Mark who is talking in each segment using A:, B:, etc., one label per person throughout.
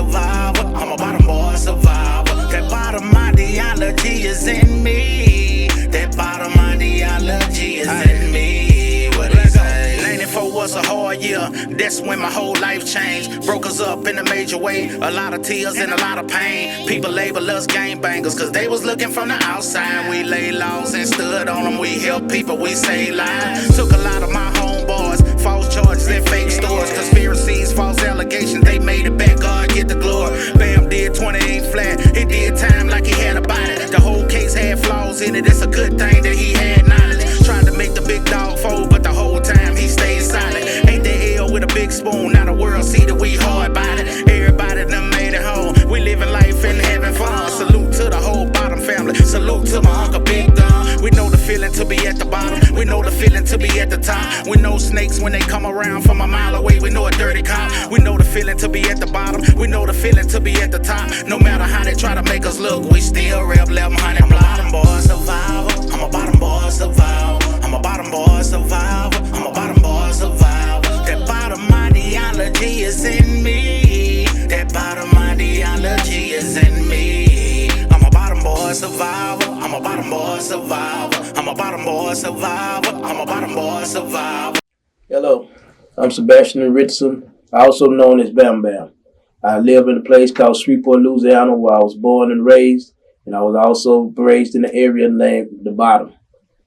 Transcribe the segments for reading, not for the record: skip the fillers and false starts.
A: survivor. I'm a bottom boy survivor. That bottom ideology is in me. That bottom ideology is in me. What they say? 94 was a hard year. That's when my whole life changed. Broke us up in a major way. A lot of tears and a lot of pain. People label us gangbangers cause they was looking from the outside. We laid laws and stood on them. We helped people, we saved lives. Took a lot of my homeboys. False charges and fake stores. Conspiracies, false allegations. They made it back, God get the glory. Bamm did 28 flat. He did time like he had a body. The whole case had flaws in it. It's a good thing that he had knowledge. Tried to make the big dog fold, but the whole time he stayed silent. Ain't that L with a big spoon. Now the world see that we hard body. Everybody done made it home. We living life and having fun. Salute to the whole bottom family. Salute to my uncle Big Gun. We know the feeling to be at the bottom. We know the feeling to be at the top. We know snakes when they come around from a mile away. We know a dirty cop. We know the feeling to be at the bottom. We know the feeling to be at the top. No matter how they try to make us look, we still rep 1100 block. I'm a bottom boy survivor. I'm a bottom boy survivor. I'm a bottom boy survivor. I'm a bottom boy survivor. That bottom ideology is in me. That bottom ideology is in me. I'm a bottom boy survivor. I'm a bottom boy survivor. I'm a bottom boy survivor. I'm a bottom boy survivor.
B: Hello, I'm Sebastian Richardson, also known as Bamm. I live in a place called Shreveport, Louisiana, where I was born and raised, and I was also raised in an area named The Bottom.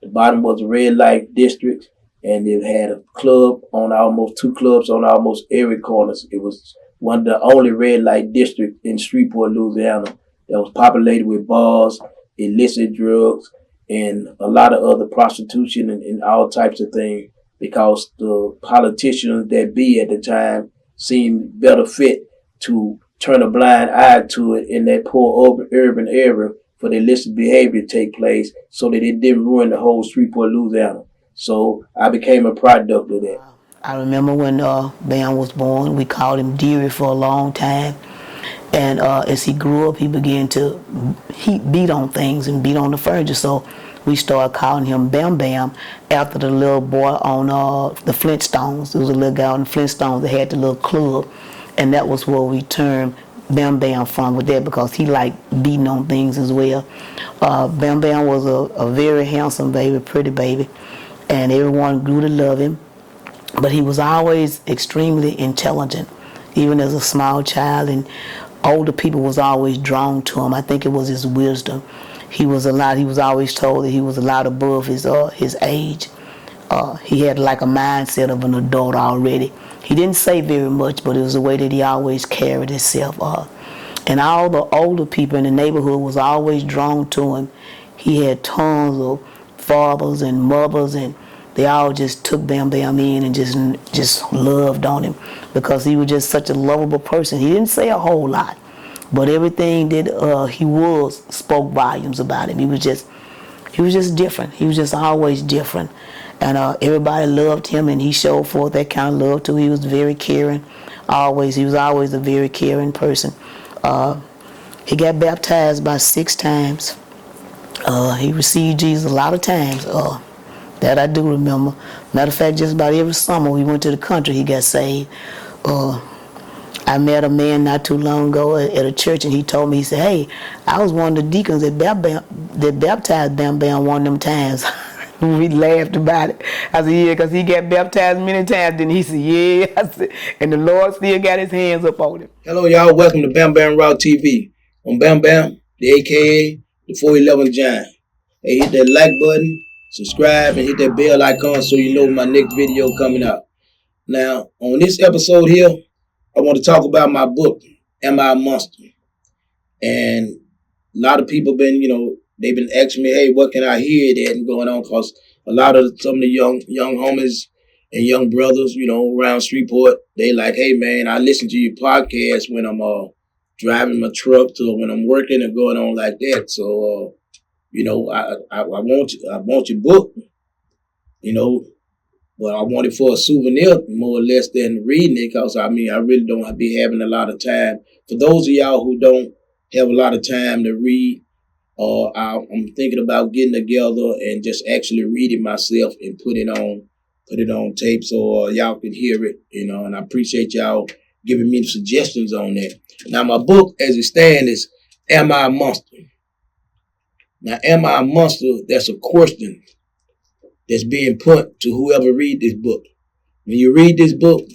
B: The Bottom was a red light district, and it had a club on almost two clubs on almost every corner. It was one of the only red light districts in Shreveport, Louisiana that was populated with bars, illicit drugs, and a lot of other prostitution and all types of things, because the politicians that be at the time seemed better fit to turn a blind eye to it in that poor urban area for the illicit behavior to take place so that it didn't ruin the whole Shreveport, Louisiana. So I became a product of that.
C: I remember when Bamm was born, we called him Deary for a long time. And as he grew up, he began to beat on things and beat on the furniture. So we started calling him Bamm after the little boy on the Flintstones. There was a little guy on the Flintstones that had the little club. And that was where we termed Bamm from, with that, because he liked beating on things as well. Bamm was a very handsome baby, pretty baby, and everyone grew to love him. But he was always extremely intelligent, even as a small child, and older people was always drawn to him. I think it was his wisdom. He was always told that he was a lot above his age. He had like a mindset of an adult already. He didn't say very much, but it was the way that he always carried himself. And all the older people in the neighborhood was always drawn to him. He had tons of fathers and mothers, and they all just took Bamm in and just loved on him, because he was just such a lovable person. He didn't say a whole lot, but everything that he was spoke volumes about him. He was just different. He was just always different. And everybody loved him, and he showed forth that kind of love too. He was very caring. He was always a very caring person. He got baptized about 6 times. He received Jesus a lot of times. That I do remember. Matter of fact, just about every summer we went to the country, he got saved. I met a man not too long ago at a church, and he told me, he said, "Hey, I was one of the deacons that baptized Bamm one of them times." We laughed about it. I said, "Yeah, because he got baptized many times." Then he said, "Yeah." I said, and the Lord still got his hands up on him.
B: Hello, y'all. Welcome to Bamm RawTV. On Bamm, the AKA, the 411 Giant. Hey, hit that like button, subscribe, and hit that bell icon so you know my next video coming out. Now, on this episode here, I want to talk about my book, Am I a Monster? And a lot of people they've been asking me, hey, what can I hear that going on? Because some of the young homies and young brothers, around Shreveport, they like, hey, man, I listen to your podcast when I'm driving my truck to when I'm working and going on like that. So, I want your book, but I want it for a souvenir more or less than reading it, because, I really don't be having a lot of time. For those of y'all who don't have a lot of time to read, I'm thinking about getting together and just actually reading myself and put it on tape so y'all can hear it, and I appreciate y'all giving me suggestions on that. Now, my book, as it stands, is Am I a Monster? Now, am I a monster? That's a question that's being put to whoever read this book. When you read this book,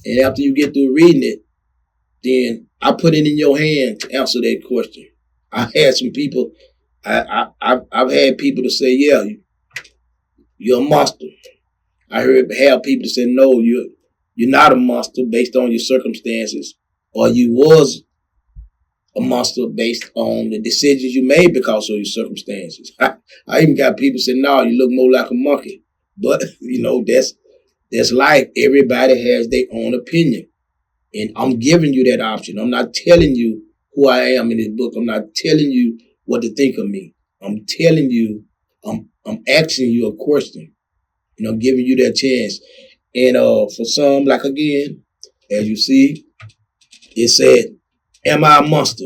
B: and after you get through reading it, then I put it in your hand to answer that question. I had some people, I've had people to say, yeah, you're a monster. I have people to say, no, you're not a monster based on your circumstances, or you was a monster based on the decisions you made because of your circumstances. I even got people say, no, you look more like a monkey. But, that's life. Everybody has their own opinion. And I'm giving you that option. I'm not telling you who I am in this book. I'm not telling you what to think of me. I'm telling you, I'm asking you a question. Giving you that chance. And for some, like again, as you see, it said, Am I a Monster?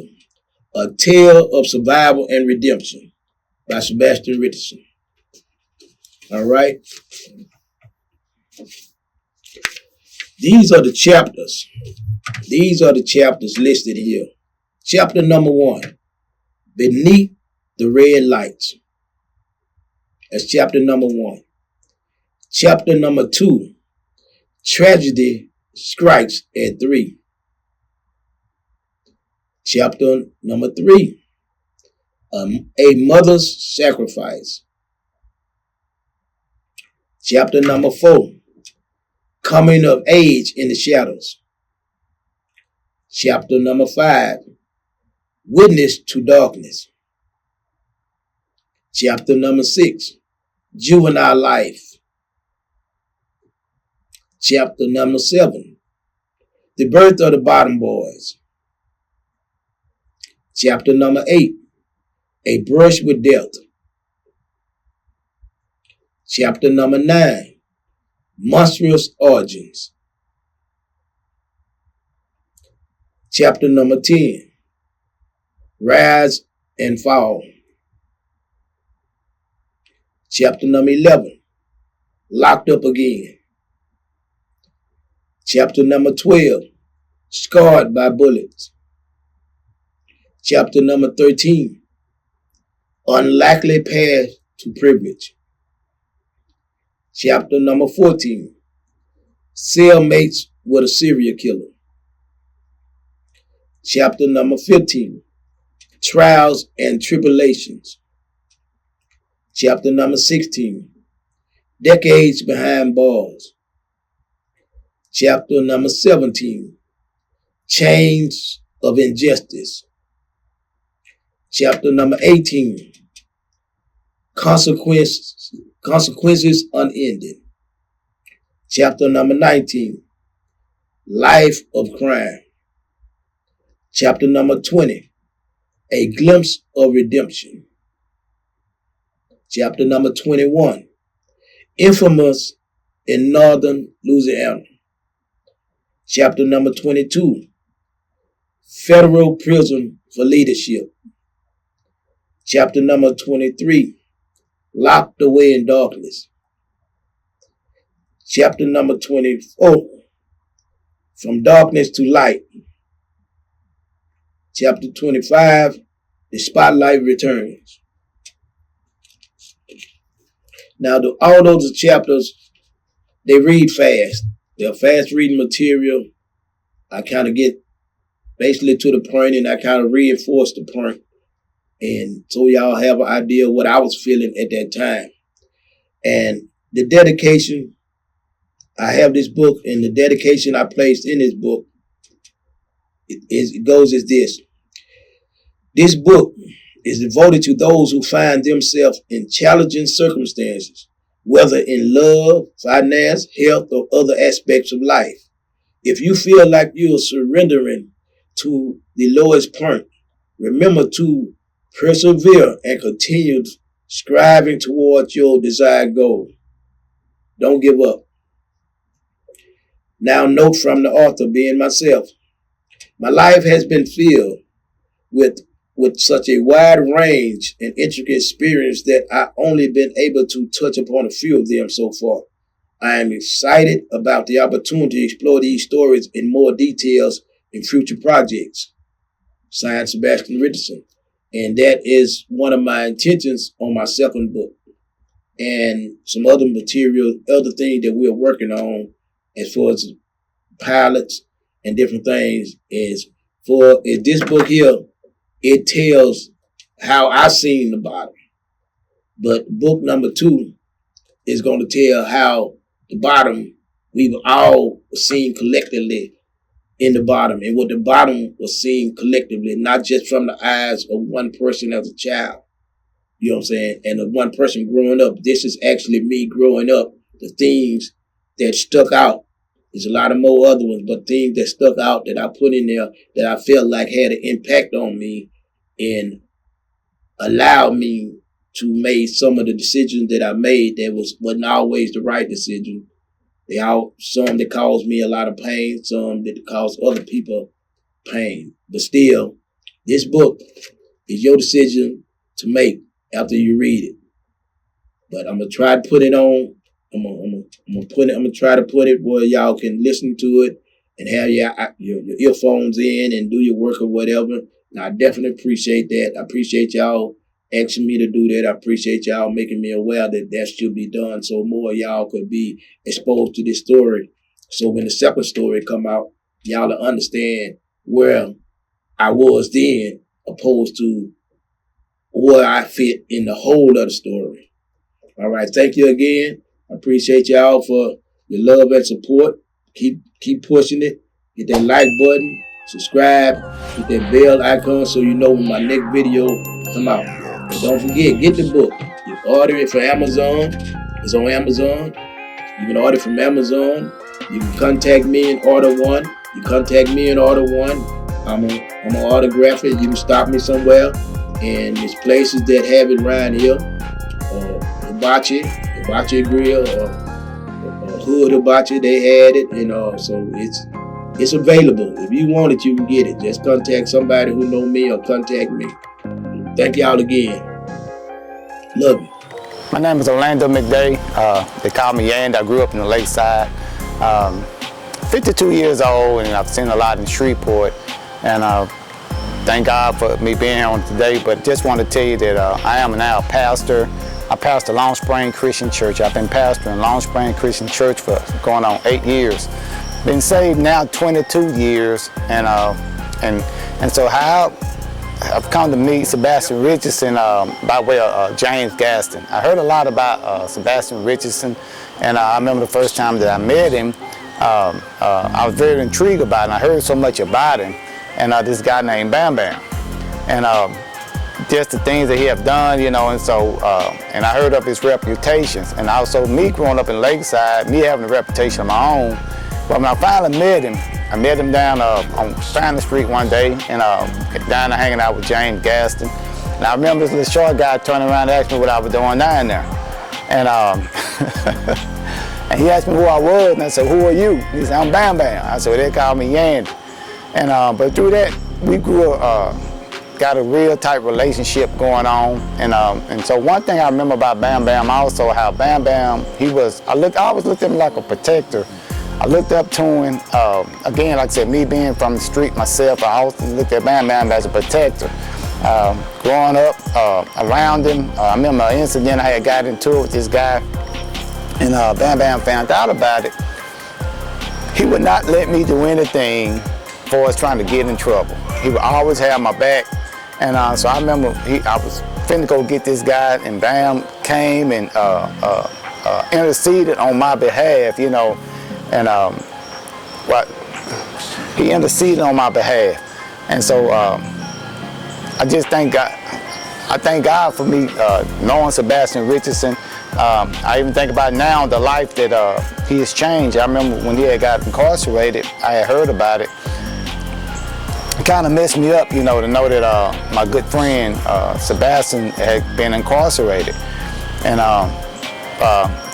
B: A Tale of Survival and Redemption by Sebastian Richardson. All right. These are the chapters. These are the chapters listed here. Chapter number 1, Beneath the Red Lights. That's chapter number 1. Chapter number 2, Tragedy Strikes at 3. Chapter number 3, A Mother's Sacrifice. Chapter number 4, Coming of Age in the Shadows. Chapter number 5, Witness to Darkness. Chapter number 6, Juvenile Life. Chapter number 7, The Birth of the Bottom Boys. Chapter number 8, A Brush with Death. Chapter number 9, Monstrous Origins. Chapter number 10, Rise and Fall. Chapter number 11, Locked Up Again. Chapter number 12, Scarred by Bullets. Chapter number 13, Unlikely Path to Privilege. Chapter number 14, Cellmates with a Serial Killer. Chapter number 15, Trials and Tribulations. Chapter number 16, Decades Behind Bars. Chapter number 17, Chains of Injustice. Chapter number 18, Consequences Unending. Chapter number 19, Life of Crime. Chapter number 20, A Glimpse of Redemption. Chapter number 21, Infamous in Northern Louisiana. Chapter number 22, Federal Prison for Leadership. Chapter number 23, Locked Away in Darkness. Chapter number 24, From Darkness to Light. Chapter 25, The Spotlight Returns. Now, all those chapters, they read fast. They're fast reading material. I kind of get basically to the point, and I kind of reinforce the point. And so y'all have an idea of what I was feeling at that time. And the dedication, I have this book, and the dedication I placed in this book, it goes as this. This book is devoted to those who find themselves in challenging circumstances, whether in love, finance, health, or other aspects of life. If you feel like you are surrendering to the lowest point, remember to persevere and continue striving towards your desired goal. Don't give up. Now, note from the author, being myself. My life has been filled with such a wide range and intricate experience that I've only been able to touch upon a few of them so far. I am excited about the opportunity to explore these stories in more details in future projects. Signed, Sebastian Richardson. And that is one of my intentions on my second book. And some other material, other things that we're working on as far as pilots and different things is this book here, it tells how I seen the bottom. But book number 2 is going to tell how the bottom we've all seen collectively in the bottom, and what the bottom was seen collectively, not just from the eyes of one person as a child. You know what I'm saying? And of one person growing up. This is actually me growing up. The things that stuck out. There's a lot of more other ones, but things that stuck out that I put in there that I felt like had an impact on me and allowed me to make some of the decisions that I made that wasn't always the right decision. Some that caused me a lot of pain, some that caused other people pain. But still, this book is your decision to make after you read it. But I'm gonna try to put it on. I'm gonna try to put it where y'all can listen to it and have your earphones in and do your work or whatever. And I definitely appreciate that. I appreciate y'all asking me to do that. I appreciate y'all making me aware that should be done so more y'all could be exposed to this story. So when the second story come out, y'all will understand where I was then opposed to where I fit in the whole of the story. All right, thank you again. I appreciate y'all for your love and support. Keep pushing it. Hit that like button, subscribe, hit that bell icon so you know when my next video come out. And don't forget, get the book. You order it from Amazon. It's on Amazon. You can order from Amazon. You can contact me and order one. You contact me and order one. I'm gonna autograph it. You can stop me somewhere. And there's places that have it around here. Hibachi Grill, or Hood Hibachi, they had it. So it's available. If you want it, you can get it. Just contact somebody who know me or contact me. Thank y'all again. Love you.
D: My name is Orlando McDay. They call me Yand. I grew up in the Lakeside. 52 years old, and I've seen a lot in Shreveport. And thank God for me being here on today. But just want to tell you that I am now a pastor. I pastor Long Spring Christian Church. I've been pastoring Long Spring Christian Church for going on 8 years. Been saved now 22 years, and so how I've come to meet Sebastian Richardson by way of James Gaston. I heard a lot about Sebastian Richardson, and I remember the first time that I met him, I was very intrigued about it. And I heard so much about him, and this guy named Bamm, and just the things that he have done, and so, and I heard of his reputations, and also me growing up in Lakeside, me having a reputation of my own. But when I finally met him, I met him down on Fannin Street one day, and down there hanging out with James Gaston. And I remember this little short guy turning around and asked me what I was doing down there. And and he asked me who I was, and I said, "Who are you?" He said, "I'm Bamm Bamm." I said, well, they call me Yandy. And but through that, we grew up, got a real tight relationship going on. And so one thing I remember about Bamm Bamm also, how Bamm Bamm, I always looked at him like a protector. I looked up to him, again, like I said, me being from the street myself, I always looked at Bamm Bamm as a protector. Growing up around him, I remember an incident I had got into it with this guy, and Bamm Bamm found out about it. He would not let me do anything for us trying to get in trouble. He would always have my back, and so I remember I was finna go get this guy, and Bamm came and interceded on my behalf, and he interceded on my behalf. And so I just thank God. I thank God for me knowing Sebastian Richardson. I even think about now the life that he has changed. I remember when he had got incarcerated, I had heard about it. It kind of messed me up, to know that my good friend Sebastian had been incarcerated. And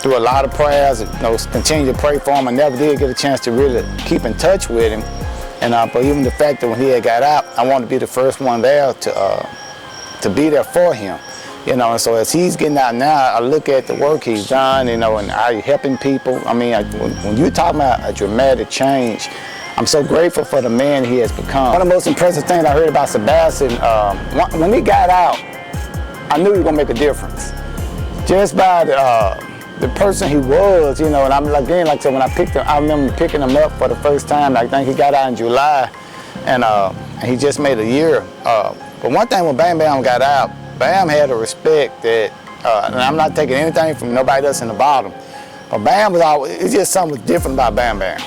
D: through a lot of prayers, continue to pray for him. I never did get a chance to really keep in touch with him. And but even the fact that when he had got out, I wanted to be the first one there to be there for him. You know, and so as he's getting out now, I look at the work he's done, you know, and how he's helping people. I mean, when you talk about a dramatic change, I'm so grateful for the man he has become. One of the most impressive things I heard about Sebastian, when he got out, I knew he was gonna make a difference. Just by the person he was, you know, and I'm again, like I said, when I picked him, I remember picking him up for the first time. I think he got out in July, and he just made a year. But one thing when Bam Bam got out, Bam had a respect that, and I'm not taking anything from nobody else in the bottom, but Bam was always, it's just something different about Bam Bam.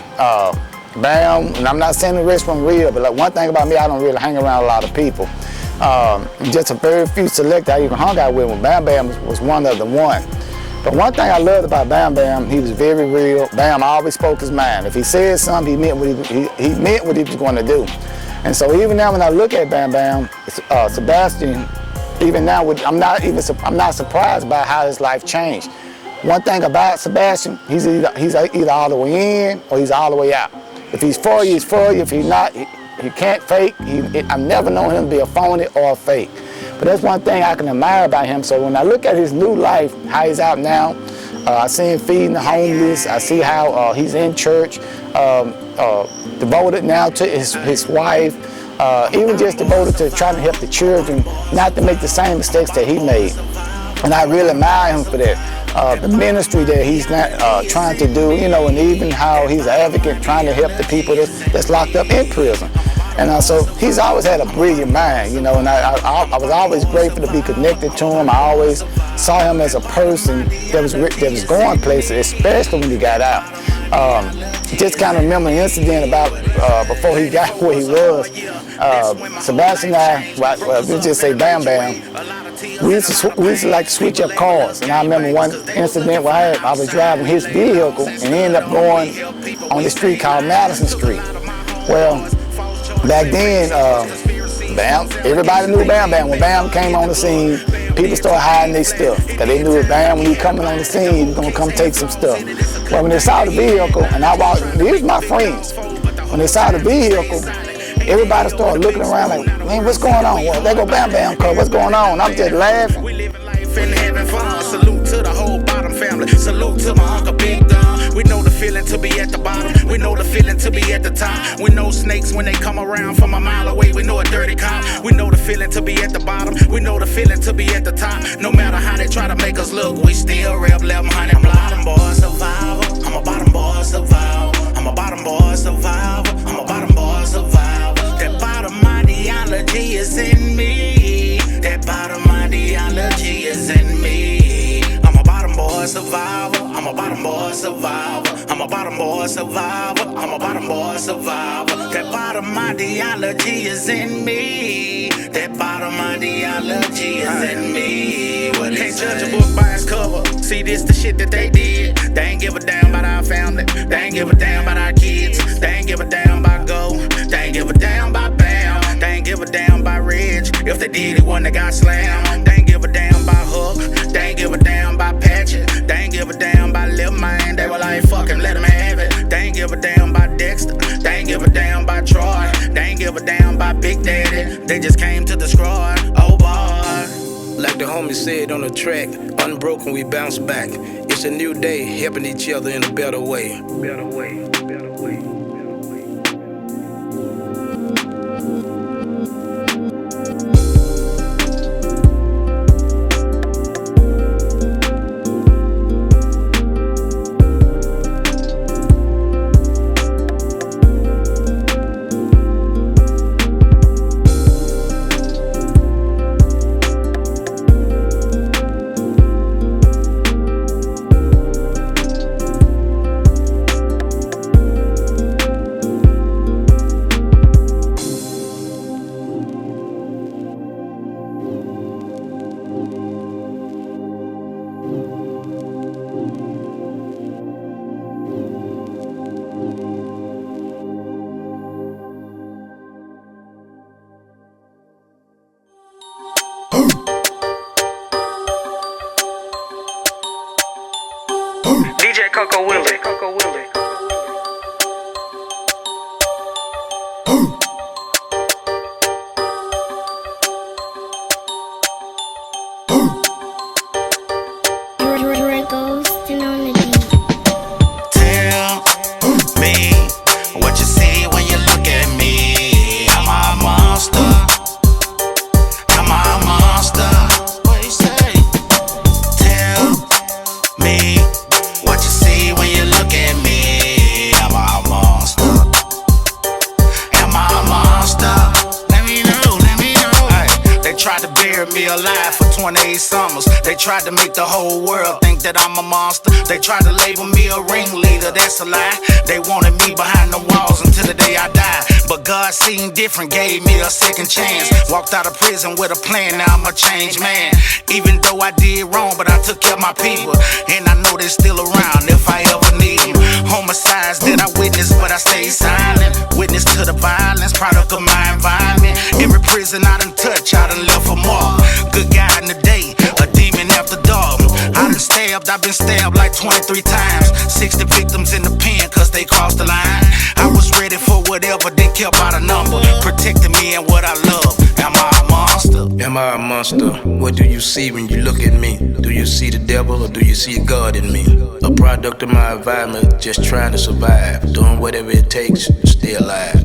D: Bam, and I'm not saying the rest from real, but like one thing about me, I don't really hang around a lot of people. Just a very few select I even hung out with when Bam Bam was one of the one. But one thing I loved about Bam Bam, he was very real. Bam always spoke his mind. If he said something, he meant what he was going to do. And so even now when I look at Bam Bam, Sebastian, even now I'm not surprised by how his life changed. One thing about Sebastian, he's either all the way in or he's all the way out. If he's for you, he's for you. If he's not, he can't fake. I've never known him to be a phony or a fake. But that's one thing I can admire about him. So when I look at his new life, how he's out now, I see him feeding the homeless. I see how he's in church, devoted now to his wife, even just devoted to trying to help the children, not to make the same mistakes that he made. And I really admire him for that. The ministry that he's not trying to do, you know, and even how he's an advocate trying to help the people that's locked up in prison. And so he's always had a brilliant mind, you know, and I was always grateful to be connected to him. I always saw him as a person that was going places, especially when he got out. Just kind of remember an incident about before he got where he was. Sebastian and I, well, let's just say Bam Bam, we used to like switch up cars. And I remember one incident where I was driving his vehicle and he ended up going on the street called Madison Street. Well, back then, Bam, everybody knew Bam Bam. When Bam came on the scene, people started hiding their stuff. Because they knew that Bam, when he coming on the scene, he was going to come take some stuff. Well, when they saw the vehicle, and I walked, these my friends, when they saw the vehicle, everybody started looking around like, man, what's going on? Well, there go Bam Bam, cuz what's going on? I'm just laughing.
A: We living life and having fun. Salute to the whole bottom family. Salute to my Uncle Big Don. We know the feeling to be at the bottom. We know the feeling to be at the top. We know snakes when they come around from a mile away. We know a dirty cop. We know the feeling to be at the bottom. We know the feeling to be at the top. No matter how they try to make us look, we still rep 1100. I'm a bottom boy survivor. I'm a bottom boy survivor. I'm a bottom boy survivor. I'm a bottom boy survivor. That bottom ideology is in me. That bottom ideology is in me. I'm a bottom boy survivor. I'm a bottom boy survivor. I'm a bottom boy survivor. I'm a bottom boy survivor. That bottom ideology is in me. That bottom ideology is in me. What can't judge a book by its cover. See, this the shit that they did. They ain't give a damn about our family. They ain't give a damn about our kids. They ain't give a damn about Go. They ain't give a damn about Bam. They ain't give a damn about Reg. If they did, it one that got slammed. They ain't give a damn about Hook. They ain't give a damn about Patchet. They ain't give a damn about Lil Man. They were like, fuck him, let him have it. They ain't give a damn about Dexter. They ain't give a damn about Troy. They ain't give a damn about Big Daddy. They just came to destroy. Oh boy.
E: Like the homie said on the track, unbroken we bounce back. It's a new day, helping each other in a better way. Better way, better way.
A: buried me alive for 28 summers. They tried to make the whole world think that I'm a monster. They tried to label me a ringleader, that's a lie. They wanted me behind the walls until the day I died. But God seen different, gave me a second chance. Walked out of prison with a plan, now I'm a changed man. Even though I did wrong, but I took care of my people. And I know they're still around if I ever need them. Homicides that I witnessed, but I stayed silent. Witness to the violence, product of my environment. Every prison I done touch, I done left a mark. Good guy in the day, a demon after dark. I done stabbed, I've been stabbed like 23 times. 60 victims in the pen, cause they crossed the line. I was ready for whatever, didn't care about a number. Protecting me and what I love. Am I a monster?
E: Am I a monster? What do you see when you look at me? Do you see the devil or do you see a God in me? A product of my environment, just trying to survive. Doing whatever it takes to stay alive.